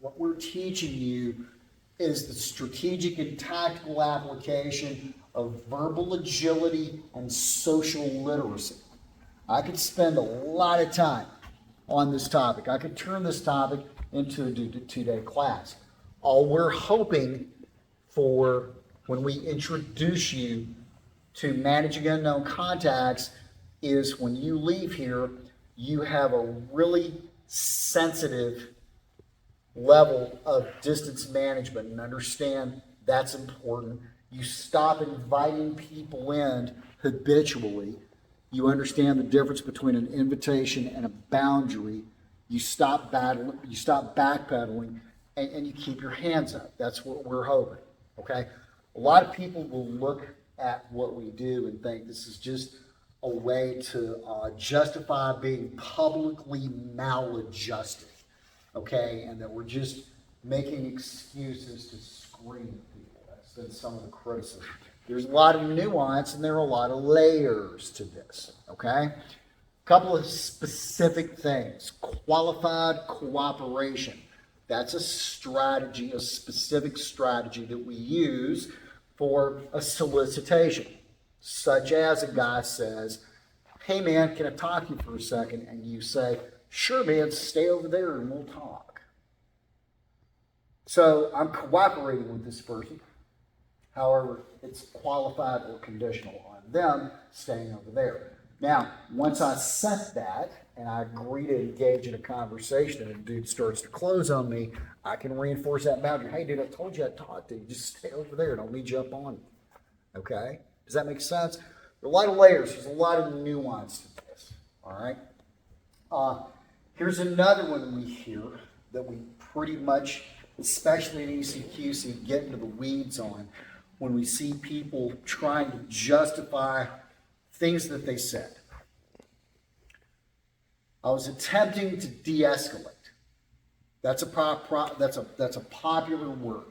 What we're teaching you is the strategic and tactical application of verbal agility and social literacy. I could spend a lot of time on this topic. I could turn this topic into a two-day class. All we're hoping for when we introduce you to managing unknown contacts is when you leave here, you have a really sensitive level of distance management and understand that's important. You stop inviting people in habitually. You understand the difference between an invitation and a boundary. You stop backpedaling, and you keep your hands up. That's what we're hoping, okay? A lot of people will look at what we do and think this is just a way to justify being publicly maladjusted, okay? And that we're just making excuses to screen people. That's been some of the criticism. There's a lot of nuance and there are a lot of layers to this, okay? A couple of specific things. Qualified cooperation. That's a strategy, a specific strategy that we use for a solicitation. Such as a guy says, hey man, can I talk to you for a second? And you say, sure man, stay over there and we'll talk. So I'm cooperating with this person. However, it's qualified or conditional on them staying over there. Now, once I set that and I agree to engage in a conversation and a dude starts to close on me, I can reinforce that boundary. Hey, dude, I told you I'd talk to you. Just stay over there. Don't need you up on me. Okay? Does that make sense? There are a lot of layers. There's a lot of nuance to this. All right? Here's another one we hear that we pretty much, especially in ECQC, get into the weeds on when we see people trying to justify things that they said. I was attempting to de-escalate. That's a popular word.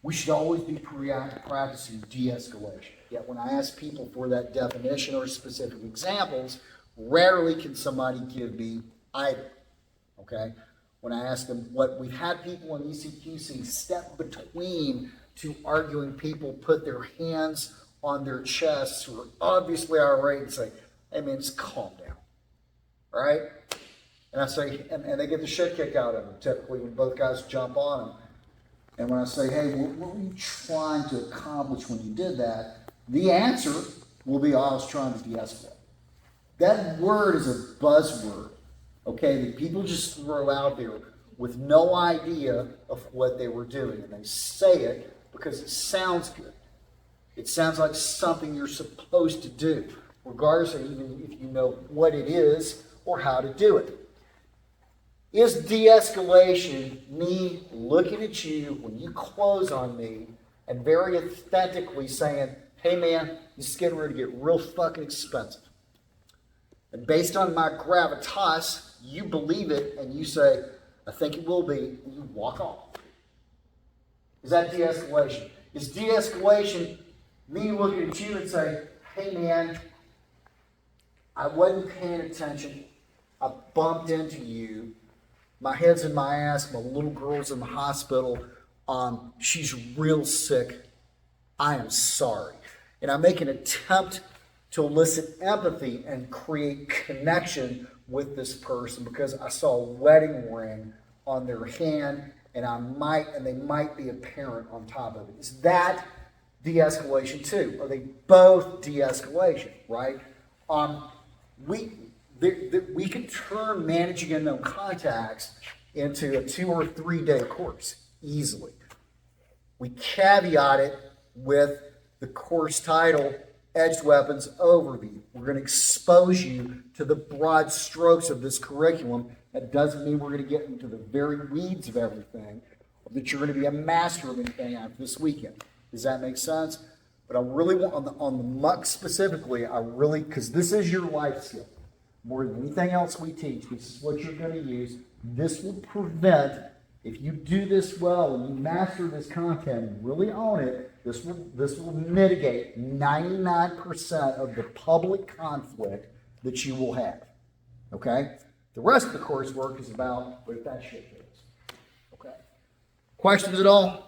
We should always be practicing de-escalation. Yet when I ask people for that definition or specific examples, rarely can somebody give me either. Okay? When I ask them we've had people in ECQC step between to arguing people put their hands on their chests who are obviously irate and say, hey man, just calm down. All right? And I say, and they get the shit kicked out of them, typically when both guys jump on them. And when I say, hey, what were you trying to accomplish when you did that? The answer will be, I was trying to de-escalate. That word is a buzzword, okay, that people just throw out there with no idea of what they were doing. And they say it because it sounds good. It sounds like something you're supposed to do, regardless of even if you know what it is or how to do it. Is de-escalation me looking at you when you close on me and very authentically saying, hey man, this is getting ready to get real fucking expensive. And based on my gravitas, you believe it and you say, I think it will be, and you walk off. Is that de-escalation? Is de-escalation me looking at you and say, hey man, I wasn't paying attention. I bumped into you. My head's in my ass. My little girl's in the hospital. She's real sick. I am sorry. And I make an attempt to elicit empathy and create connection with this person because I saw a wedding ring on their hand and they might be a parent on top of it. Is that de-escalation too? Are they both de-escalation, right? We can turn managing unknown contacts into a 2 or 3 day course easily. We caveat it with the course title, Edged Weapons Overview. We're going to expose you to the broad strokes of this curriculum. That doesn't mean we're going to get into the very weeds of everything, or that you're going to be a master of anything after this weekend. Does that make sense? But I really want, on the muck specifically, because this is your life skill. More than anything else we teach, this is what you're going to use. This will prevent, if you do this well and you master this content and really own it, this will mitigate 99% of the public conflict that you will have. Okay? The rest of the coursework is about what if that shit goes. Okay? Questions at all?